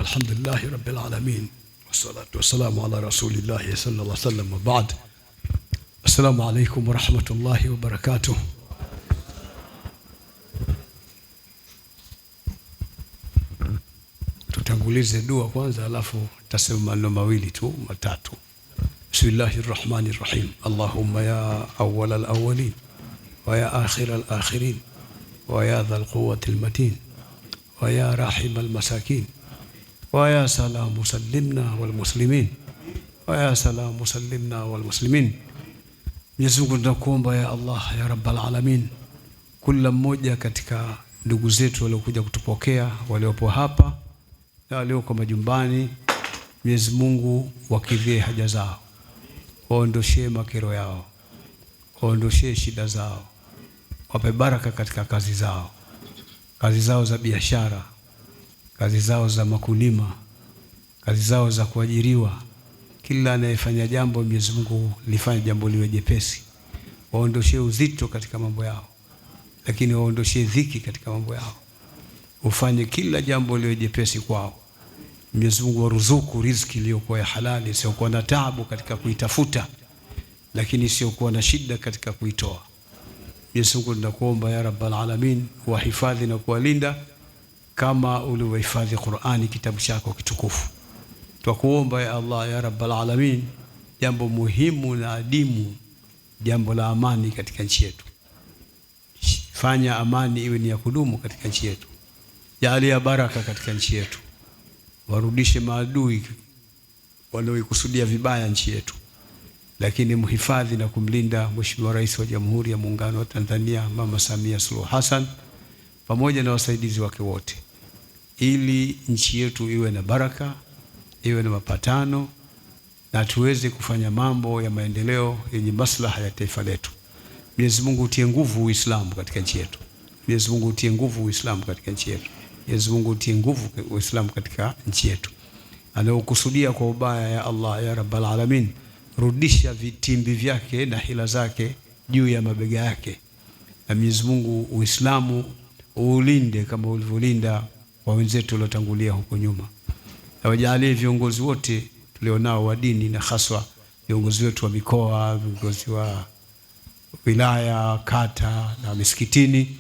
والحمد لله رب العالمين والصلاة والسلام على رسول الله صلى الله عليه وسلم وبعد. السلام عليكم ورحمة الله وبركاته. Tutangulize dua kwanza, alafu tasema maneno mawili tu matatu. Bismillahir Rahmanir Rahim. Allahumma ya awwal al-awwalin wa ya akhir al-akhirin wa ya dhal quwwati al-matin wa ya rahim al-masakin wa ya salamu sallimna wal muslimin wa ya salamu sallimna wal muslimin. Mwenyezi Mungu tunakuomba ya Allah ya Rabbal Alamin, kila mmoja katika ndugu zetu waliokuja kutupokea, waliopo hapa na walioko majumbani, Mwenyezi Mungu wakidhie haja zao, waondoshie makero yao, waondoshie shida zao, wape baraka katika kazi zao za biashara, kazi zao za makulima, kazi zao za kuajiriwa. Kila anayefanya jambo, Mwenyezi Mungu lifanye jambo liwe jepesi, waondoshie uzito katika mambo yao, lakini waondoshie dhiki katika mambo yao, ufanye kila jambo liwe jepesi kwao. Mwenyezi Mungu waruzuku riziki iliyokuwa ya halali, sio kuwa na taabu katika kuitafuta, lakini sio kuwa na shida katika kuitoa. Mwenyezi Mungu tunakuomba ya Rabbal Alamin, wahifadhi na kuwalinda kama ulivyohifadhi Qur'ani, kitabu chako kitukufu. Tunakuomba ya Allah ya Rabbal Alamin, jambo muhimu na adimu, jambo la amani katika nchi yetu. Fanya amani iwe ni ya kudumu katika nchi yetu. Jalia baraka katika nchi yetu. Warudishe maadui wanaoikusudia vibaya nchi yetu, lakini muhifadhi na kumlinda Mheshimiwa Rais wa Jamhuri ya Muungano wa Tanzania Mama Samia Suluhu Hassan pamoja na wasaidizi wake wote, ili nchi yetu iwe na baraka, iwe na mapatano, na tuweze kufanya mambo ya maendeleo yenye maslaha ya taifa letu. Mwenyezi Mungu utie nguvu Uislamu katika nchi yetu. Mwenyezi Mungu utie nguvu Uislamu katika nchi yetu. Mwenyezi Mungu utie nguvu Uislamu katika nchi yetu. Anaokusudia kwa ubaya ya Allah ya Rabbal Alamin, rudisha vitimbi vyake na hila zake juu ya mabega yake. Na Mwenyezi Mungu Uislamu ulinde kama ulivyolinda kwa wenzetu waliotangulia huko nyuma. Na wajalie viongozi wote tulionao wa dini, na haswa viongozi wetu wa mikoa, viongozi wa wilaya, kata na misikitini,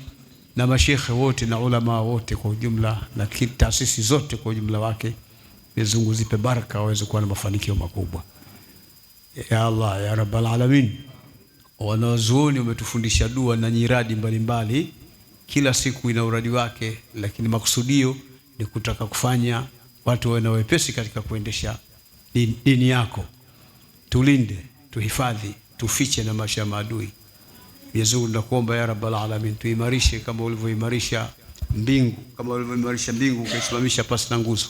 na mashekhe wote na ulama wote kwa ujumla, na taasisi zote kwa ujumla wake. Mwenyezi Mungu zipe baraka, waweze kuwa na mafanikio makubwa ya Allah ya Rabbal Alamin. Wanazuoni umetufundisha dua na nyiradi mbalimbali, kila siku ina uradi wake, lakini makusudio ni kutaka kufanya watu wawe na wepesi katika kuendesha dini yako. Tulinde, tuhifadhi, tufiche na maisha ya maadui. Mwenyezi Mungu tunakuomba ya Rabbal Alamin, tuimarishe kama ulivyoimarisha mbingu, kama ulivyoimarisha mbingu ukaisimamisha pasi na nguzo.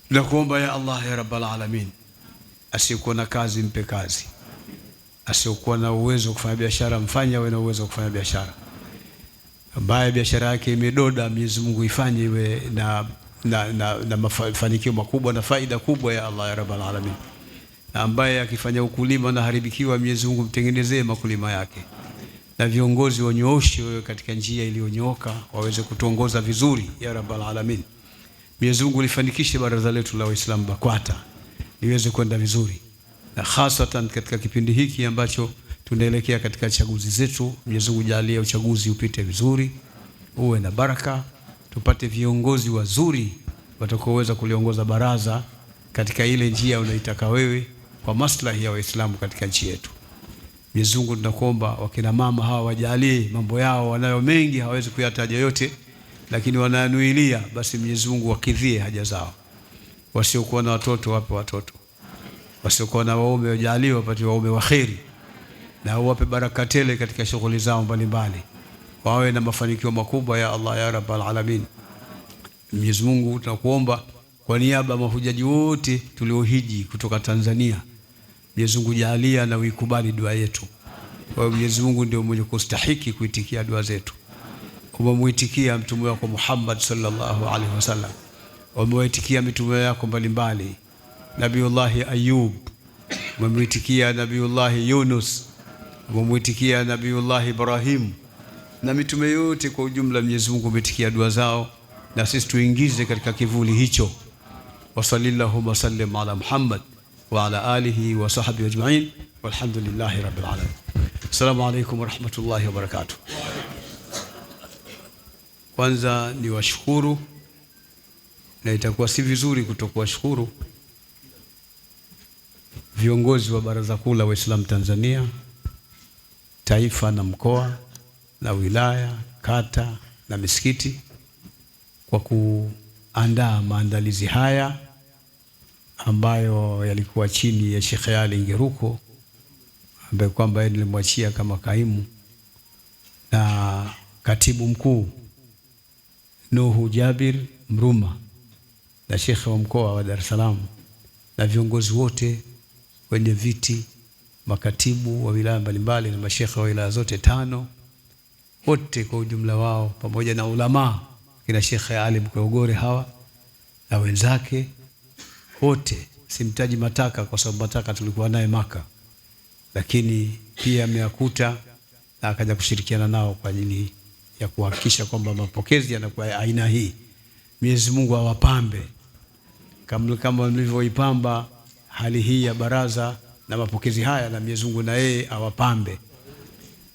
Tunakuomba ya Allah ya Rabbal Alamin, asiyekuwa na kazi mpe kazi, asiyekuwa na uwezo kufanya biashara mfanye awe na uwezo kufanya biashara, ambaye biashara yake imedoda, Mwenyezi Mungu ifanye iwe na mafanikio makubwa na faida kubwa ya Allah ya Rabbal Alamin. Na ambaye akifanya ukulima na haribikiwa, Mwenyezi Mungu mtengenezee makulima yake. Na viongozi wanyooshe wewe katika njia iliyonyooka, waweze kutuongoza vizuri ya Rabbal Alamin. Mwenyezi Mungu lifanikishe baraza letu la Waislamu BAKWATA liweze kwenda vizuri, na hasatan katika kipindi hiki ambacho tunaelekea katika chaguzi zetu. Mwenyezi Mungu jalie uchaguzi upite vizuri, uwe na baraka, tupate viongozi wazuri watakaoweza kuliongoza baraza katika ile njia unaitaka wewe, kwa maslahi ya Waislamu katika nchi yetu. Mwenyezi Mungu tunakuomba wakina mama hawa wajalie mambo yao, wanayo mengi hawezi kuyataja yote, lakini wananuilia, basi Mwenyezi Mungu wakidhie haja zao. Wasiokuwa na watoto wape watoto, wasiokuwa na waume wajalie wapate waume waheri, na wape baraka tele katika shughuli zao mbalimbali, wawe na mafanikio makubwa ya Allah ya Rabbal Alamin. Mwenyezi Mungu tunakuomba kwa niaba ya mahujaji wote tuliohiji kutoka Tanzania, Mwenyezi Mungu jalia na uikubali dua yetu. Kwa Mwenyezi Mungu ndio mwenye kustahiki kuitikia dua zetu. Umemuitikia mtume wako Muhammad sallallahu alaihi wasallam, umewaitikia mitume yako mbalimbali, Nabiullah Ayub, umemuitikia Nabiullah Yunus, umemuitikia Nabiullah Ibrahim, na mitume yote kwa ujumla. Mwenyezi Mungu umetikia dua zao, na sisi tuingize katika kivuli hicho. Wa sallallahu wasallim ala Muhammad wa ala alihi wa sahbihi ajma'in, walhamdulillahi rabbil alamin. Assalamu alaykum wa rahmatullahi wa barakatuh. Kwanza ni washukuru, na itakuwa si vizuri kutokuwashukuru viongozi wa Baraza Kuu la Waislamu Tanzania, taifa na mkoa na wilaya, kata na misikiti kwa kuandaa maandalizi haya ambayo yalikuwa chini ya Sheikh Ali Ngeruko, ambaye kwamba yeye nilimwachia kama kaimu, na katibu mkuu Nuhu Jabir Mruma, na Sheikh wa mkoa wa Dar es Salaam, na viongozi wote wenye viti, makatibu wa wilaya mbalimbali na mashekhe wa wilaya zote 5 wote kwa ujumla wao, pamoja na ulama kina Sheikh Ali Mkogore hawa na wenzake wote. Simtaji Mataka kwa sababu Mataka tulikuwa naye Maka, lakini pia ameakuta na akaja kushirikiana nao kwa ajili ya kuhakikisha kwamba mapokezi yanakuwa aina hii. Mwenyezi Mungu awapambe kama mlivyoipamba hali hii ya baraza na mapokezi haya, na Mwenyezi Mungu na yeye awapambe.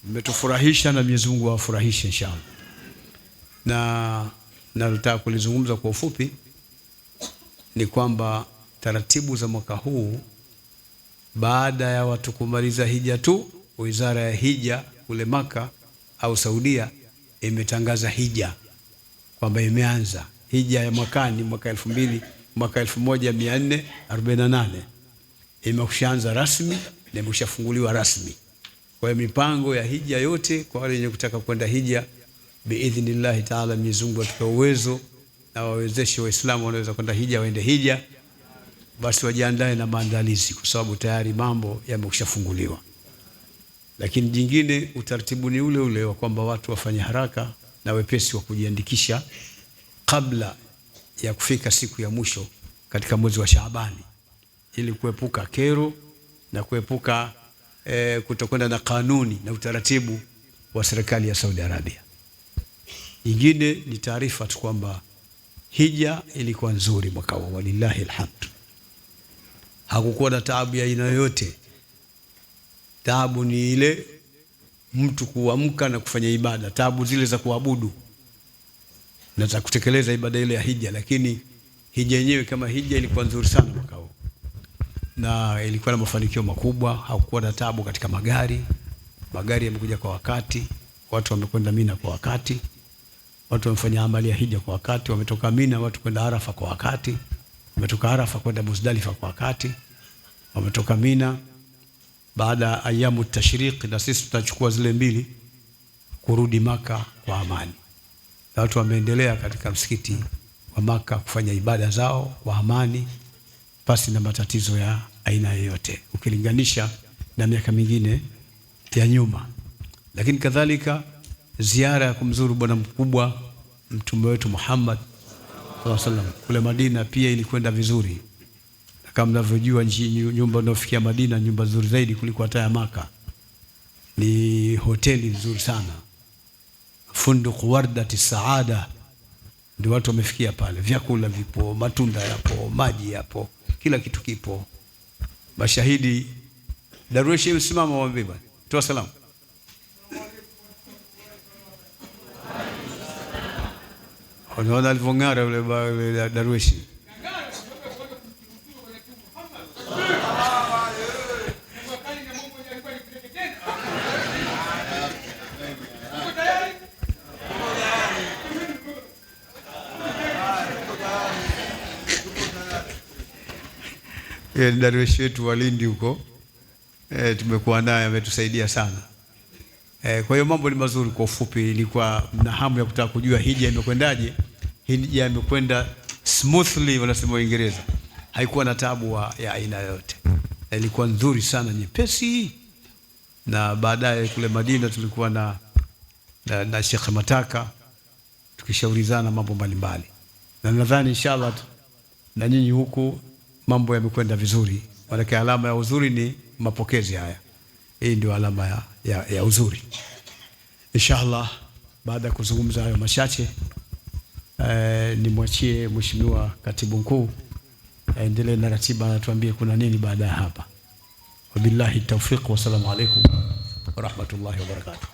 Mmetufurahisha na Mwenyezi Mungu awafurahishe inshallah. Na nataka kulizungumza kwa ufupi ni kwamba taratibu za mwaka huu, baada ya watu kumaliza hija tu, Wizara ya Hija kule Maka au Saudia imetangaza hija kwamba imeanza hija ya mwakani, mwaka 1448 imeshaanza rasmi na imeshafunguliwa rasmi. Kwa hiyo mipango ya hija yote kwa wale wenye kutaka kwenda hija, biidhnillah taala, Mwenyezi Mungu atupe uwezo na wawezeshe Waislamu wanaweza kwenda hija waende hija, basi wajiandae na maandalizi, kwa sababu tayari mambo yameshafunguliwa. Lakini jingine, utaratibu ni ule ule wa kwamba watu wafanye haraka na wepesi wa kujiandikisha kabla ya kufika siku ya mwisho katika mwezi wa Shaabani, ili kuepuka kero na kuepuka kutokwenda na kanuni na utaratibu wa serikali ya Saudi Arabia. Nyingine ni taarifa tu kwamba hija ilikuwa nzuri mwaka huu, walillahi alhamd. Hakukuwa na taabu ya aina yoyote. Taabu ni ile mtu kuamka na kufanya ibada, taabu zile za kuabudu na za kutekeleza ibada ile ya hija. Lakini hija yenyewe kama hija ilikuwa nzuri sana mwaka huu, na ilikuwa na mafanikio makubwa. Hakukuwa na taabu katika magari yamekuja kwa wakati, watu wamekwenda Mina kwa wakati, watu wamefanya amali ya hija kwa wakati, wametoka Mina watu kwenda Arafa kwa wakati, wametoka Arafa kwenda Muzdalifa kwa wakati, wametoka Mina baada ya ayamu tashriq, na sisi tutachukua zile 2 kurudi Maka kwa amani. Na watu wameendelea katika msikiti wa Maka kufanya ibada zao kwa amani pasi na matatizo ya aina yoyote, ukilinganisha na miaka mingine ya nyuma. Lakini kadhalika ziara ya kumzuru bwana mkubwa mtume wetu Muhammad sallallahu alaihi wasallam kule Madina pia ilikwenda vizuri. Kama mnavyojua, nyumba unaofikia Madina, nyumba nzuri zaidi kuliko hata ya Maka, ni hoteli nzuri sana, Funduq Wardati Saada, ndio watu wamefikia pale. Vyakula vipo, matunda yapo, maji yapo, kila kitu kipo. Mashahidi Darweshi, usimama waambie bwana, toa salamu. Unaona alivong'ara yule Darweshi. Darweshi wetu wa Lindi huko, tumekuwa naye, ametusaidia sana. Kwa hiyo mambo ni mazuri. Kwa ufupi, ilikuwa na hamu ya kutaka kujua hija imekwendaje. Hija imekwenda smoothly, wanasema Uingereza. Haikuwa na taabu ya aina yote, ilikuwa nzuri sana, nyepesi. Na baadaye kule Madina tulikuwa na Sheikh Mataka tukishaurizana mambo mbalimbali, na nadhani inshallah na nyinyi huku mambo yamekwenda vizuri. Maana alama ya uzuri ni mapokezi haya. Hii ndio alama ya uzuri. Inshallah, baada ya kuzungumza hayo machache, nimwachie Mheshimiwa Katibu Mkuu aendelee na ratiba, anatuambie kuna nini baada ya hapa. Wabillahi tawfiq, wa salamu alaykum wa rahmatullahi wa barakatuh.